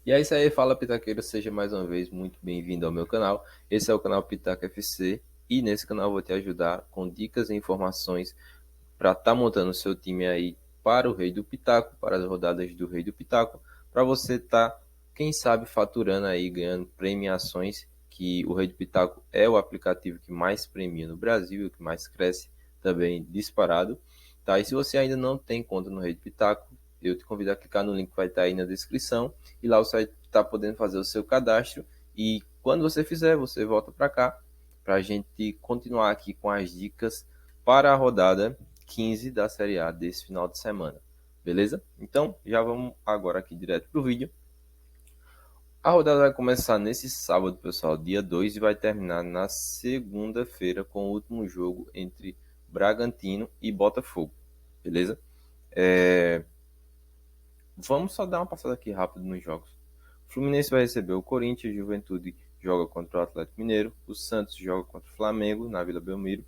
E é isso aí, fala Pitaqueiro, seja mais uma vez muito bem-vindo ao meu canal. Esse é o canal Pitaca FC e nesse canal eu vou te ajudar com dicas e informações para estar montando o seu time aí para o Rei do Pitaco, para as rodadas do Rei do Pitaco, para você estar, quem sabe, faturando aí, ganhando premiações, que o Rei do Pitaco é o aplicativo que mais premia no Brasil, o que mais cresce também disparado, tá? E se você ainda não tem conta no Rei do Pitaco, eu te convido a clicar no link que vai estar aí na descrição e lá você vai estar podendo fazer o seu cadastro e quando você fizer, você volta para cá para a gente continuar aqui com as dicas para a rodada 15 da Série A desse final de semana. Beleza? Então, já vamos agora aqui direto para o vídeo. A rodada vai começar nesse sábado, pessoal, dia 2, e vai terminar na segunda-feira com o último jogo entre Bragantino e Botafogo. Beleza? Vamos só dar uma passada aqui rápido nos jogos. O Fluminense vai receber o Corinthians, Juventude joga contra o Atlético Mineiro, o Santos joga contra o Flamengo na Vila Belmiro,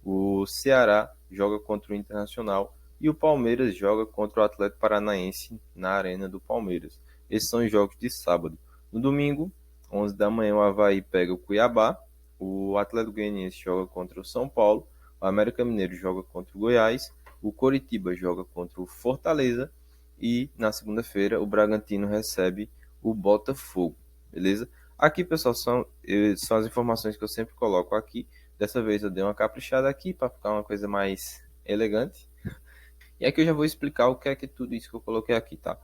o Ceará joga contra o Internacional e o Palmeiras joga contra o Atlético Paranaense na Arena do Palmeiras. Esses são os jogos de sábado. No domingo, 11 da manhã, o Avaí pega o Cuiabá, o Atlético Goianiense joga contra o São Paulo, o América Mineiro joga contra o Goiás, o Coritiba joga contra o Fortaleza e na segunda-feira o Bragantino recebe o Botafogo, beleza? Aqui, pessoal, são as informações que eu sempre coloco aqui. Dessa vez eu dei uma caprichada aqui para ficar uma coisa mais elegante. E aqui eu já vou explicar o que é que tudo isso que eu coloquei aqui, tá?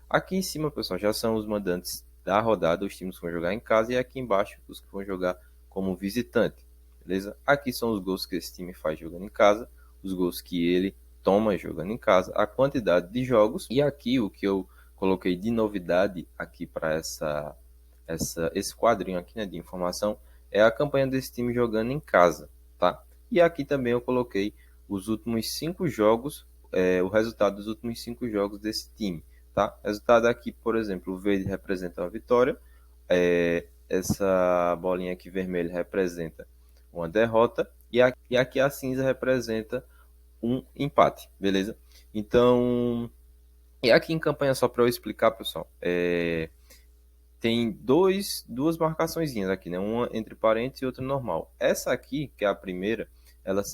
Aqui em cima, pessoal, já são os mandantes da rodada, os times que vão jogar em casa, e aqui embaixo os que vão jogar como visitante, beleza? Aqui são os gols que esse time faz jogando em casa, os gols que ele toma jogando em casa, a quantidade de jogos, e aqui o que eu coloquei de novidade aqui para esse quadrinho aqui, né, de informação, é a campanha desse time jogando em casa, tá? E aqui também eu coloquei os últimos 5 jogos, o resultado dos últimos 5 jogos desse time, tá? Resultado aqui, por exemplo, o verde representa uma vitória, essa bolinha aqui vermelha representa uma derrota e aqui a cinza representa um empate, beleza? Então, e aqui em campanha, só para eu explicar, pessoal, tem duas marcaçõezinhas aqui, né? Uma entre parênteses e outra normal. Essa aqui, que é a primeira,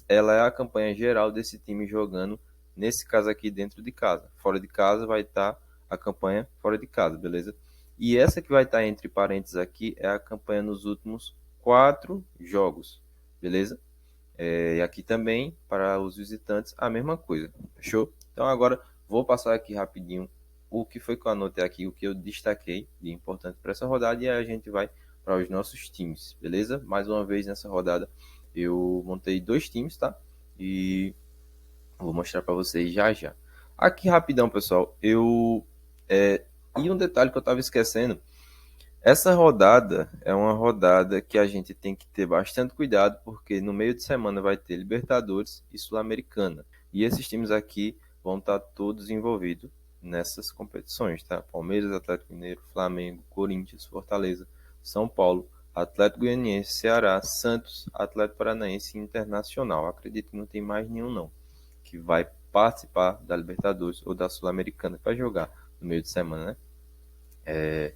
ela é a campanha geral desse time jogando, nesse caso aqui, dentro de casa. Fora de casa vai estar a campanha fora de casa, beleza? E essa que vai estar entre parênteses aqui é a campanha nos últimos 4 jogos, beleza? E aqui também, para os visitantes, a mesma coisa, fechou? Então agora vou passar aqui rapidinho o que foi que eu anotei aqui, o que eu destaquei de importante para essa rodada e aí a gente vai para os nossos times, beleza? Mais uma vez nessa rodada eu montei 2 times, tá? E vou mostrar para vocês já já. Aqui rapidão, pessoal, e um detalhe que eu estava esquecendo, essa rodada é uma rodada que a gente tem que ter bastante cuidado, porque no meio de semana vai ter Libertadores e Sul-Americana. E esses times aqui vão estar todos envolvidos nessas competições, tá? Palmeiras, Atlético Mineiro, Flamengo, Corinthians, Fortaleza, São Paulo, Atlético Goianiense, Ceará, Santos, Atlético Paranaense e Internacional. Acredito que não tem mais nenhum não, que vai participar da Libertadores ou da Sul-Americana para jogar no meio de semana, né?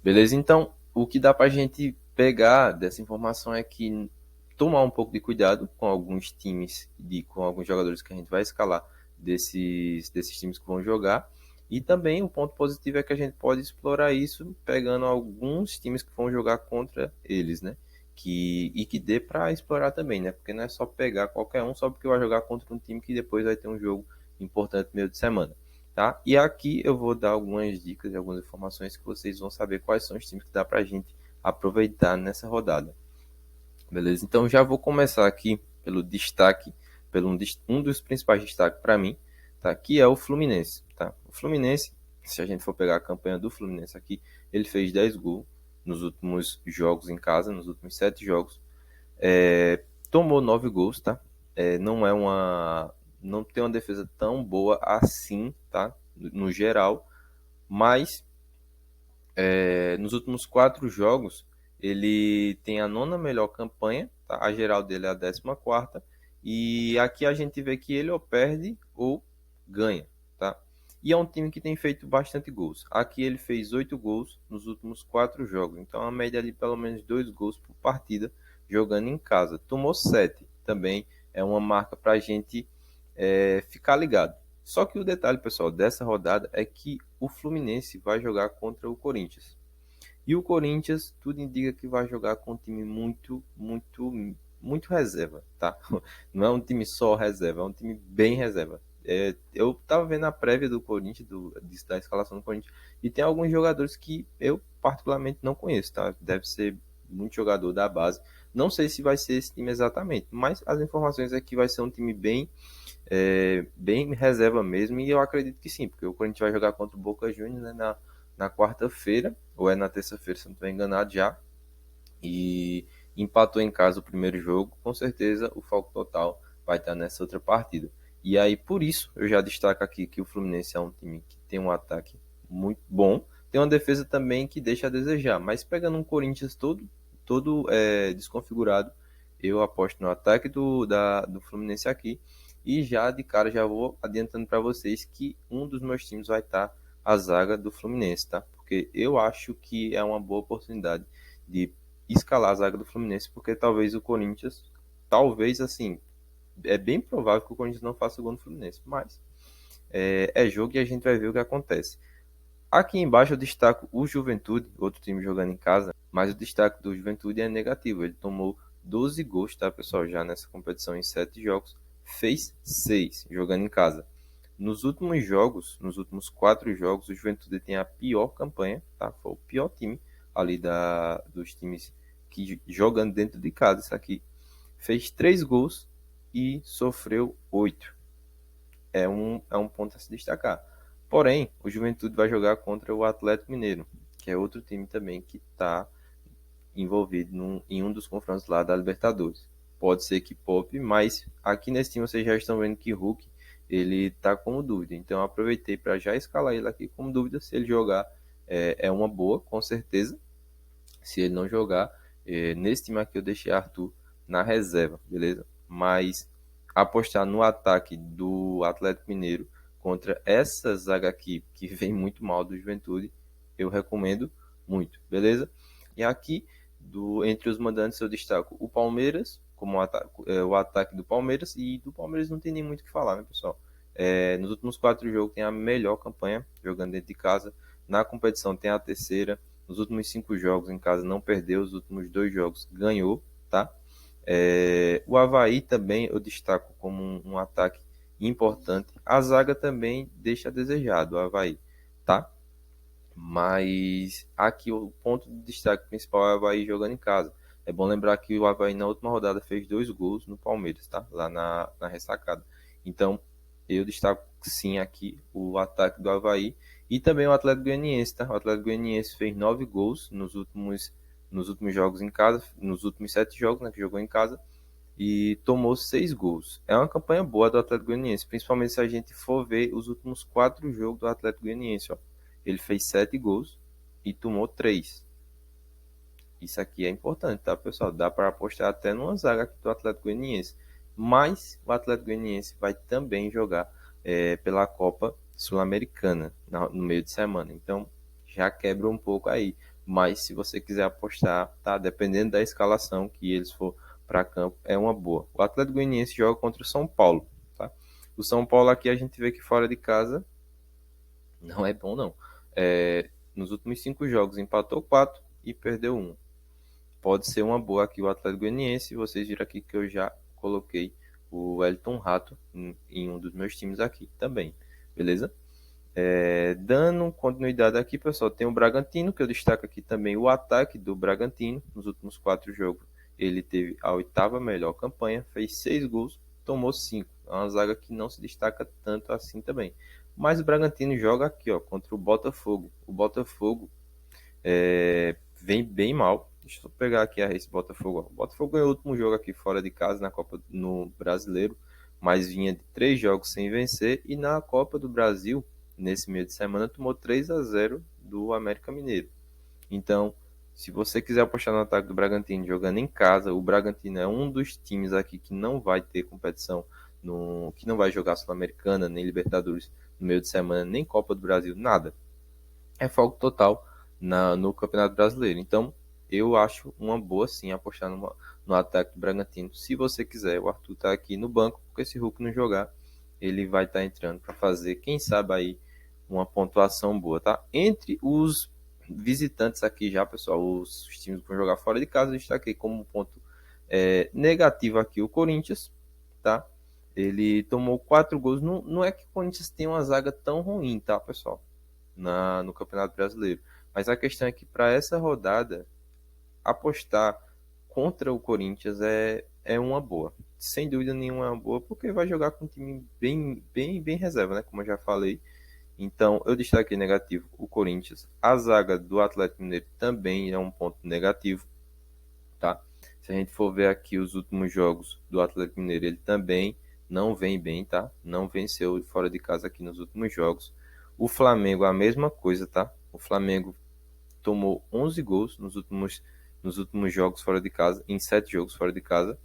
Beleza? Então, o que dá para a gente pegar dessa informação é que tomar um pouco de cuidado com alguns times, com alguns jogadores que a gente vai escalar desses times que vão jogar. E também o ponto positivo é que a gente pode explorar isso pegando alguns times que vão jogar contra eles, né? E que dê para explorar também, né? Porque não é só pegar qualquer um só porque vai jogar contra um time que depois vai ter um jogo importante no meio de semana. Tá? E aqui eu vou dar algumas dicas e algumas informações que vocês vão saber quais são os times que dá para a gente aproveitar nessa rodada. Beleza? Então já vou começar aqui pelo destaque, um dos principais destaques para mim, tá? Que é o Fluminense. Tá? O Fluminense, se a gente for pegar a campanha do Fluminense aqui, ele fez 10 gols nos últimos jogos em casa, nos últimos 7 jogos. Tomou 9 gols, tá? Não tem uma defesa tão boa assim, tá? No geral, mas nos últimos 4 jogos ele tem a nona melhor campanha, tá? A geral dele é a 14ª, e aqui a gente vê que ele ou perde ou ganha, tá? E é um time que tem feito bastante gols. Aqui ele fez 8 gols nos últimos 4 jogos. Então, a média de pelo menos 2 gols por partida jogando em casa. Tomou 7. Também é uma marca para a gente ficar ligado. Só que o detalhe, pessoal, dessa rodada é que o Fluminense vai jogar contra o Corinthians. E o Corinthians, tudo indica que vai jogar com um time muito reserva, tá? Não é um time só reserva, é um time bem reserva. Eu tava vendo a prévia do Corinthians, da escalação do Corinthians, e tem alguns jogadores que eu particularmente não conheço, tá? Deve ser muito jogador da base. Não sei se vai ser esse time exatamente, mas as informações é que vai ser um time bem reserva mesmo, e eu acredito que sim, porque o Corinthians vai jogar contra o Boca Juniors, né, na quarta-feira, ou é na terça-feira, se não estou enganado já, e empatou em casa o primeiro jogo, com certeza o foco total vai estar nessa outra partida. E aí, por isso, eu já destaco aqui que o Fluminense é um time que tem um ataque muito bom, tem uma defesa também que deixa a desejar, mas pegando um Corinthians todo desconfigurado, eu aposto no ataque do Fluminense aqui, e já de cara já vou adiantando para vocês que um dos meus times vai estar a zaga do Fluminense, tá? Porque eu acho que é uma boa oportunidade de escalar a zaga do Fluminense, porque talvez o Corinthians, talvez assim, é bem provável que o Corinthians não faça gol no Fluminense, mas é jogo e a gente vai ver o que acontece. Aqui embaixo eu destaco o Juventude, outro time jogando em casa, mas o destaque do Juventude é negativo. Ele tomou 12 gols, tá, pessoal? Já nessa competição em 7 jogos, fez 6 jogando em casa. Nos últimos jogos, nos últimos 4 jogos, o Juventude tem a pior campanha, tá? Foi o pior time ali dos times que jogando dentro de casa. Isso aqui fez 3 gols e sofreu 8. É um ponto a se destacar. Porém, o Juventude vai jogar contra o Atlético Mineiro, que é outro time também que está envolvido em um dos confrontos lá da Libertadores. Pode ser que poupe, mas aqui nesse time vocês já estão vendo que Hulk ele está como dúvida. Então eu aproveitei para já escalar ele aqui como dúvida. Se ele jogar, é uma boa, com certeza. Se ele não jogar, nesse time aqui eu deixei Arthur na reserva, beleza? Mas apostar no ataque do Atlético Mineiro contra essa zaga aqui, que vem muito mal do Juventude, eu recomendo muito, beleza? E aqui, entre os mandantes, eu destaco o Palmeiras, como o ataque do Palmeiras, e do Palmeiras não tem nem muito o que falar, né, pessoal? Nos últimos 4 jogos tem a melhor campanha, jogando dentro de casa. Na competição tem a terceira. Nos últimos 5 jogos em casa não perdeu, os últimos 2 jogos ganhou, tá? O Avaí também eu destaco como um ataque importante. A zaga também deixa a desejar do Avaí, tá? Mas aqui o ponto de destaque principal é o Avaí jogando em casa. É bom lembrar que o Avaí na última rodada fez 2 gols no Palmeiras, tá? Lá na ressacada. Então, eu destaco sim aqui o ataque do Avaí e também o Atlético Goianiense, tá? O Atlético Goianiense fez 9 gols nos últimos jogos em casa, nos últimos 7 jogos, né, que jogou em casa, e tomou 6 gols. É uma campanha boa do Atlético Goianiense, principalmente se a gente for ver os últimos 4 jogos do Atlético Goianiense, ó. Ele fez 7 gols e tomou 3. Isso aqui é importante, tá, pessoal? Dá para apostar até numa zaga aqui do Atlético Goianiense. Mas o Atlético Goianiense vai também jogar pela Copa Sul-Americana no meio de semana. Então, já quebra um pouco aí. Mas se você quiser apostar, tá? Dependendo da escalação que eles for para campo, é uma boa. O Atlético Goianiense joga contra o São Paulo, tá? O São Paulo aqui a gente vê que fora de casa não é bom, não. Nos últimos 5 jogos empatou 4 e perdeu 1. Pode ser uma boa aqui o Atlético Goianiense. Vocês viram aqui que eu já coloquei o Wellington Rato em um dos meus times aqui também, beleza? Dando continuidade aqui, pessoal, tem o Bragantino, que eu destaco aqui também o ataque do Bragantino. Nos últimos 4 jogos, ele teve a 8ª melhor campanha, fez 6 gols, tomou 5. É uma zaga que não se destaca tanto assim também. Mas o Bragantino joga aqui, ó, contra o Botafogo. O Botafogo vem bem mal. Deixa eu pegar aqui esse Botafogo. O Botafogo ganhou o último jogo aqui fora de casa na Copa no Brasileiro, mas vinha de 3 jogos sem vencer, e na Copa do Brasil, nesse meio de semana, tomou 3-0 do América Mineiro. Então, se você quiser apostar no ataque do Bragantino jogando em casa, o Bragantino é um dos times aqui que não vai ter competição que não vai jogar Sul-Americana, nem Libertadores no meio de semana, nem Copa do Brasil, nada. É foco total no Campeonato Brasileiro. Então, eu acho uma boa sim apostar no ataque do Bragantino. Se você quiser, o Arthur está aqui no banco, porque se o Hulk não jogar, ele vai estar entrando para fazer, quem sabe aí, uma pontuação boa, tá? Entre os visitantes aqui já, pessoal, os times que vão jogar fora de casa, eu destaquei como ponto negativo aqui o Corinthians, tá? Ele tomou 4 gols. Não, não é que o Corinthians tem uma zaga tão ruim, tá, pessoal? No Campeonato Brasileiro. Mas a questão é que para essa rodada, apostar contra o Corinthians é uma boa. Sem dúvida nenhuma é uma boa, porque vai jogar com um time bem reserva, né? Como eu já falei. Então, eu destaquei negativo o Corinthians. A zaga do Atlético Mineiro também é um ponto negativo, tá? Se a gente for ver aqui os últimos jogos do Atlético Mineiro, ele também não vem bem, tá? Não venceu fora de casa aqui nos últimos jogos. O Flamengo, a mesma coisa, tá? O Flamengo tomou 11 gols nos últimos jogos fora de casa, em 7 jogos fora de casa.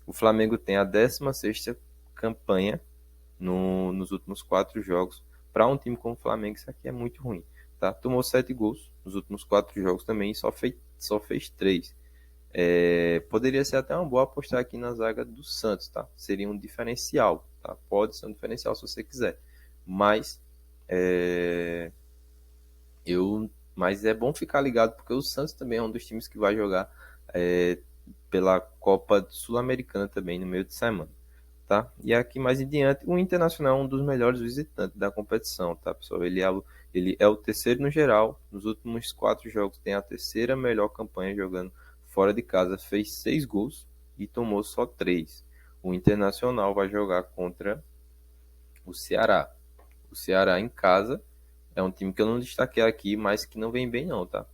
O Flamengo tem a 16ª campanha nos últimos 4 jogos. Para um time como o Flamengo, isso aqui é muito ruim, tá? Tomou 7 gols nos últimos 4 jogos também e só fez 3. Poderia ser até uma boa apostar aqui na zaga do Santos, tá? Seria um diferencial, tá? Pode ser um diferencial se você quiser. Mas mas é bom ficar ligado porque o Santos também é um dos times que vai jogar pela Copa Sul-Americana também no meio de semana, tá? E aqui mais em diante, o Internacional é um dos melhores visitantes da competição, tá, pessoal? Ele é o terceiro no geral, nos últimos 4 jogos tem a terceira melhor campanha jogando fora de casa, fez 6 gols e tomou só 3. O Internacional vai jogar contra o Ceará. O Ceará em casa é um time que eu não destaquei aqui, mas que não vem bem não, tá?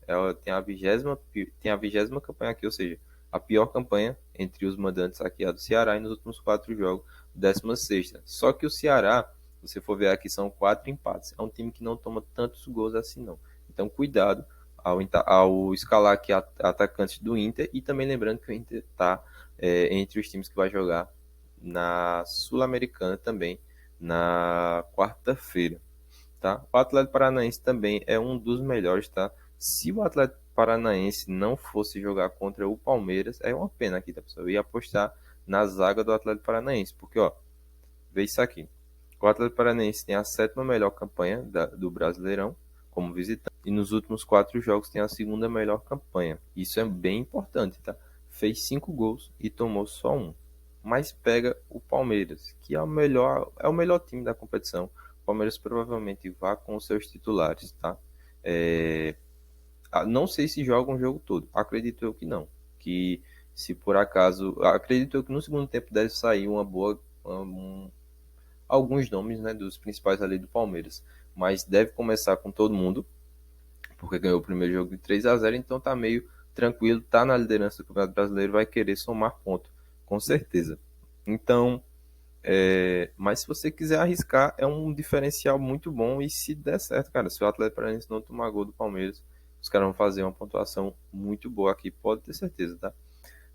Tem a vigésima campanha aqui, ou seja, a pior campanha entre os mandantes aqui é a do Ceará e nos últimos 4 jogos, 16ª. Só que o Ceará, se você for ver aqui, são 4 empates. É um time que não toma tantos gols assim não. Então cuidado ao escalar aqui atacantes do Inter, e também lembrando que o Inter está entre os times que vai jogar na Sul-Americana também na quarta-feira, tá? O Atlético Paranaense também é um dos melhores, tá? Se o Atlético Paranaense não fosse jogar contra o Palmeiras, é uma pena aqui, tá, pessoal? Eu ia apostar na zaga do Atlético Paranaense, porque, ó, vê isso aqui. O Atlético Paranaense tem a 7ª melhor campanha do Brasileirão como visitante, e nos últimos 4 jogos tem a 2ª melhor campanha. Isso é bem importante, tá? Fez 5 gols e tomou só 1. Mas pega o Palmeiras, que é o melhor time da competição. O Palmeiras provavelmente vai com os seus titulares, tá? Não sei se joga um jogo todo. Acredito eu que não. Que se por acaso, acredito eu que no segundo tempo deve sair alguns nomes, né, dos principais ali do Palmeiras. Mas deve começar com todo mundo, porque ganhou o primeiro jogo de 3-0, então tá meio tranquilo, tá na liderança do Campeonato Brasileiro, vai querer somar ponto, com certeza. Então, mas se você quiser arriscar, é um diferencial muito bom. E se der certo, cara, se o Atlético Paranaense não tomar gol do Palmeiras, os caras vão fazer uma pontuação muito boa aqui, pode ter certeza, tá?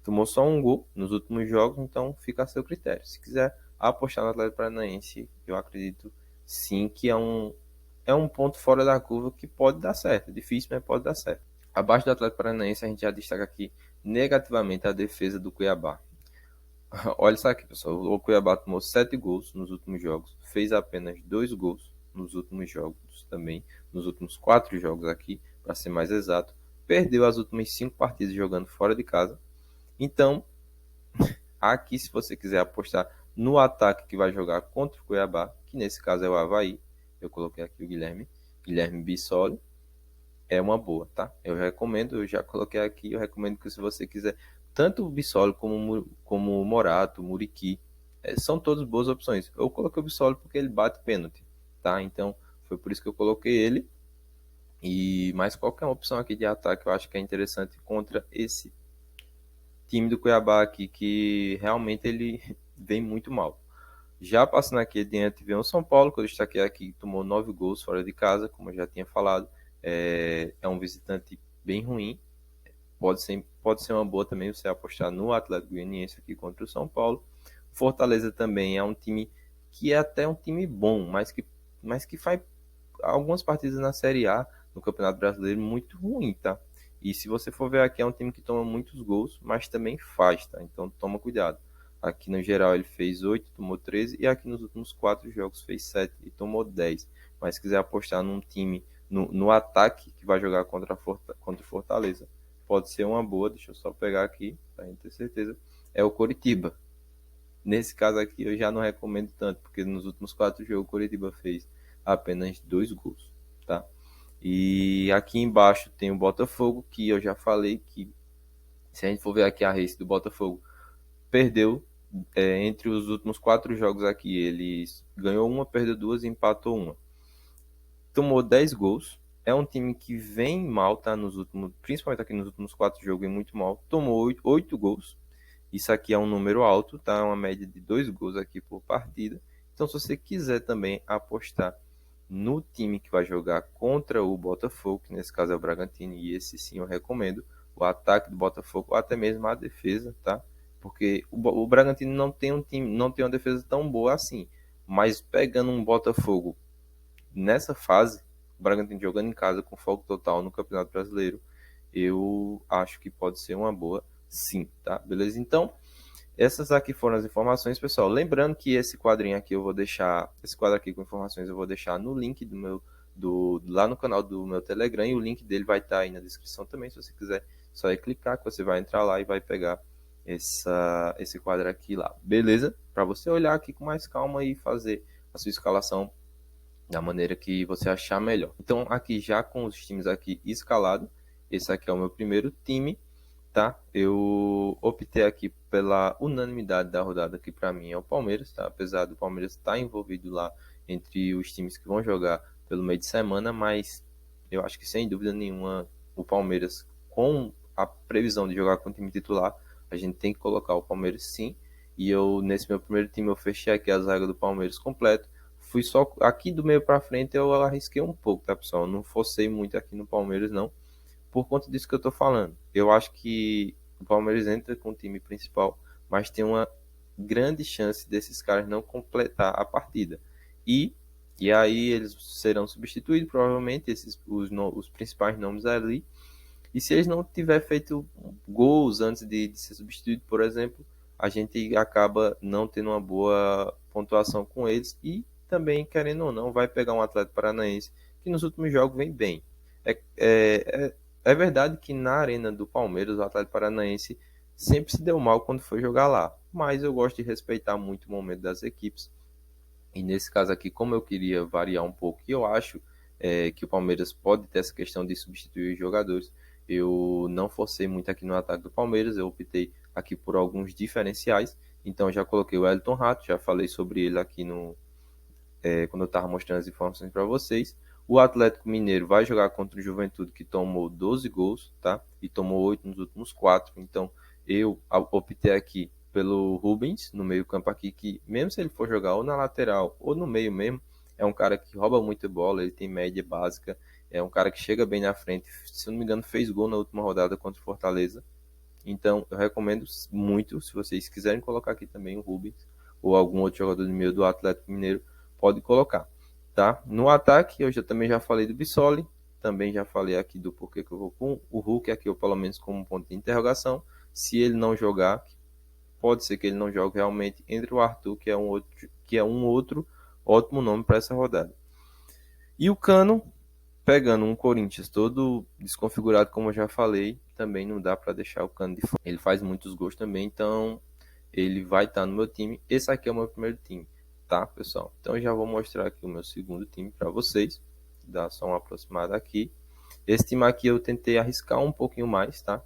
Tomou só um gol nos últimos jogos, então fica a seu critério. Se quiser apostar no Atlético Paranaense, eu acredito sim que é um ponto fora da curva que pode dar certo. É difícil, mas pode dar certo. Abaixo do Atlético Paranaense, a gente já destaca aqui negativamente a defesa do Cuiabá. Olha isso aqui, pessoal. O Cuiabá tomou 7 gols nos últimos jogos, fez apenas 2 gols nos últimos jogos também, nos últimos 4 jogos aqui, para ser mais exato. Perdeu as últimas 5 partidas jogando fora de casa. Então, aqui, se você quiser apostar no ataque que vai jogar contra o Cuiabá, que nesse caso é o Avaí, eu coloquei aqui o Guilherme Bissoli, é uma boa, tá? Eu já coloquei aqui, eu recomendo que se você quiser, tanto o Bissoli como o Morato, o Muriqui, são todas boas opções. Eu coloquei o Bissoli porque ele bate pênalti, tá? Então, foi por isso que eu coloquei ele. E mais qualquer opção aqui de ataque eu acho que é interessante contra esse time do Cuiabá aqui, que realmente ele vem muito mal. Já passando aqui adiante, vem o São Paulo, que eu destaquei aqui, que tomou 9 gols fora de casa, como eu já tinha falado. É um visitante bem ruim. Pode ser uma boa também você apostar no Atlético Goianiense aqui contra o São Paulo. Fortaleza também é um time que é até um time bom, mas que faz algumas partidas na Série A, no Campeonato Brasileiro, muito ruim, tá? E se você for ver aqui, é um time que toma muitos gols, mas também faz, tá? Então toma cuidado. Aqui no geral ele fez 8, tomou 13, e aqui nos últimos 4 jogos fez 7 e tomou 10. Mas se quiser apostar num time, no ataque que vai jogar contra o Fortaleza, pode ser uma boa. Deixa eu só pegar aqui, pra gente ter certeza. É o Coritiba. Nesse caso aqui eu já não recomendo tanto, porque nos últimos 4 jogos o Coritiba fez apenas 2 gols, tá? E aqui embaixo tem o Botafogo, que eu já falei que, se a gente for ver aqui a race do Botafogo, perdeu entre os últimos 4 jogos aqui. Eles ganhou uma, perdeu duas e empatou uma. Tomou 10 gols. É um time que vem mal, tá? Principalmente aqui nos últimos 4 jogos, vem muito mal. Tomou 8 gols. Isso aqui é um número alto, tá? Uma média de 2 gols aqui por partida. Então, se você quiser também apostar no time que vai jogar contra o Botafogo, que nesse caso é o Bragantino, e esse sim eu recomendo, o ataque do Botafogo, ou até mesmo a defesa, tá? Porque o Bragantino não tem um time, não tem uma defesa tão boa assim. Mas pegando um Botafogo nessa fase, o Bragantino jogando em casa com foco total no Campeonato Brasileiro, eu acho que pode ser uma boa, sim, tá? Beleza? Então, essas aqui foram as informações, pessoal. Lembrando que esse quadrinho aqui eu vou deixar, esse quadro aqui com informações eu vou deixar no link lá no canal do meu Telegram, e o link dele vai estar aí na descrição também, se você quiser, só é clicar que você vai entrar lá e vai pegar esse quadro aqui lá, beleza? Para você olhar aqui com mais calma e fazer a sua escalação da maneira que você achar melhor. Então, aqui já com os times aqui escalados, esse aqui é o meu primeiro time, tá? Eu optei aqui pela unanimidade da rodada, que para mim é o Palmeiras, tá? Apesar do Palmeiras estar envolvido lá entre os times que vão jogar pelo meio de semana, mas eu acho que sem dúvida nenhuma o Palmeiras, com a previsão de jogar com o time titular, a gente tem que colocar o Palmeiras sim. E eu, nesse meu primeiro time, eu fechei aqui a zaga do Palmeiras completo. Fui só aqui do meio para frente, eu arrisquei um pouco, tá, pessoal? Eu não forcei muito aqui no Palmeiras, não, por conta disso que eu tô falando. Eu acho que o Palmeiras entra com o time principal, mas tem uma grande chance desses caras não completar a partida. E, e aí eles serão substituídos, provavelmente, os principais nomes ali. E se eles não tiver feito gols antes de ser substituído, por exemplo, a gente acaba não tendo uma boa pontuação com eles. E também, querendo ou não, vai pegar um Atlético Paranaense que nos últimos jogos vem bem. É verdade que na arena do Palmeiras, o Atlético Paranaense sempre se deu mal quando foi jogar lá. Mas eu gosto de respeitar muito o momento das equipes. E nesse caso aqui, como eu queria variar um pouco, e eu acho que o Palmeiras pode ter essa questão de substituir os jogadores, eu não forcei muito aqui no ataque do Palmeiras, eu optei aqui por alguns diferenciais. Então já coloquei o Elton Rato, já falei sobre ele aqui quando eu estava mostrando as informações para vocês. O Atlético Mineiro vai jogar contra o Juventude, que tomou 12 gols, tá? E tomou 8 nos últimos 4. Então eu optei aqui pelo Rubens no meio campo aqui, que mesmo se ele for jogar ou na lateral ou no meio mesmo, é um cara que rouba muita bola, ele tem média básica, é um cara que chega bem na frente. Se eu não me engano, fez gol na última rodada contra o Fortaleza. Então eu recomendo muito, se vocês quiserem colocar aqui também o Rubens ou algum outro jogador do meio do Atlético Mineiro, pode colocar, tá? No ataque, eu também já falei do Bissoli, também já falei aqui do porquê que eu vou com o Hulk, aqui eu pelo menos como ponto de interrogação. Se ele não jogar, pode ser que ele não jogue realmente, entre o Arthur, que é um outro ótimo nome para essa rodada. E o Cano, pegando um Corinthians todo desconfigurado, como eu já falei, também não dá para deixar o Cano de fora. Ele faz muitos gols também, então ele vai estar no meu time. Esse aqui é o meu primeiro time, tá, pessoal? Então eu já vou mostrar aqui o meu segundo time para vocês. Dá só uma aproximada aqui. Esse time aqui eu tentei arriscar um pouquinho mais, tá?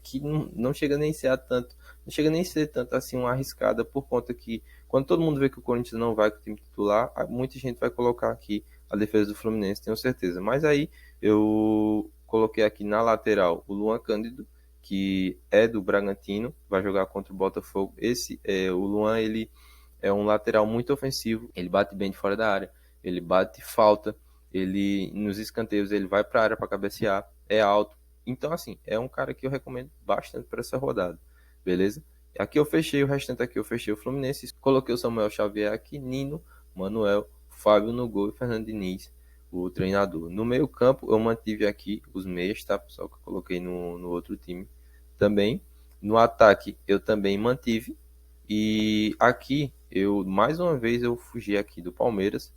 Que não chega nem a ser tanto, não chega nem a ser tanto assim uma arriscada, por conta que quando todo mundo vê que o Corinthians não vai com o time titular, muita gente vai colocar aqui a defesa do Fluminense, tenho certeza. Mas aí eu coloquei aqui na lateral o Luan Cândido, que é do Bragantino, vai jogar contra o Botafogo. O Luan, ele é um lateral muito ofensivo, ele bate bem de fora da área, ele bate falta, ele nos escanteios ele vai para a área para cabecear, é alto. Então assim, é um cara que eu recomendo bastante para essa rodada, beleza? Aqui eu fechei, o restante aqui eu fechei o Fluminense, coloquei o Samuel Xavier aqui, Nino, Manuel, Fábio no gol e Fernando Diniz, o treinador. No meio campo eu mantive aqui os meias, tá, pessoal, que eu coloquei no outro time também. No ataque eu também mantive. E aqui eu, mais uma vez, eu fugi aqui do Palmeiras.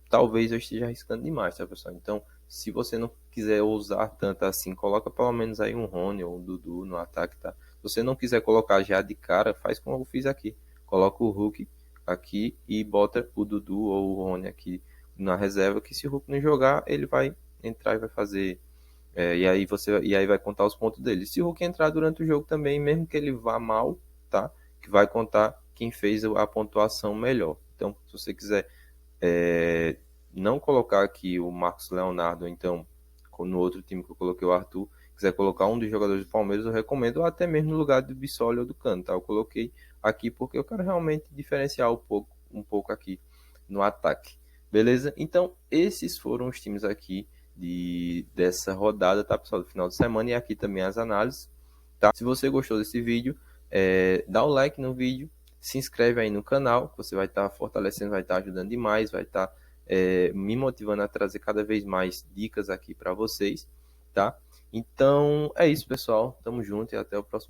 Talvez eu esteja arriscando demais, tá, pessoal? Então, se você não quiser ousar tanto assim, coloca pelo menos aí um Rony ou um Dudu no ataque, tá? Se você não quiser colocar já de cara, faz como eu fiz aqui. Coloca o Hulk aqui e bota o Dudu ou o Rony aqui na reserva, que se o Hulk não jogar, ele vai entrar e vai fazer. E aí vai contar os pontos dele. Se o Hulk entrar durante o jogo também, mesmo que ele vá mal, tá? Que vai contar quem fez a pontuação melhor. Então, se você quiser não colocar aqui o Marcos Leonardo, então, no outro time que eu coloquei o Arthur, quiser colocar um dos jogadores do Palmeiras, eu recomendo, ou até mesmo no lugar do Bissoli ou do Cano, tá? Eu coloquei aqui porque eu quero realmente diferenciar um pouco aqui no ataque. Beleza? Então, esses foram os times aqui dessa rodada, tá, pessoal, do final de semana, e aqui também as análises, tá? Se você gostou desse vídeo, dá o like no vídeo, se inscreve aí no canal, que você vai estar fortalecendo, vai estar ajudando demais, vai estar me motivando a trazer cada vez mais dicas aqui para vocês, tá? Então, é isso, pessoal. Tamo junto e até o próximo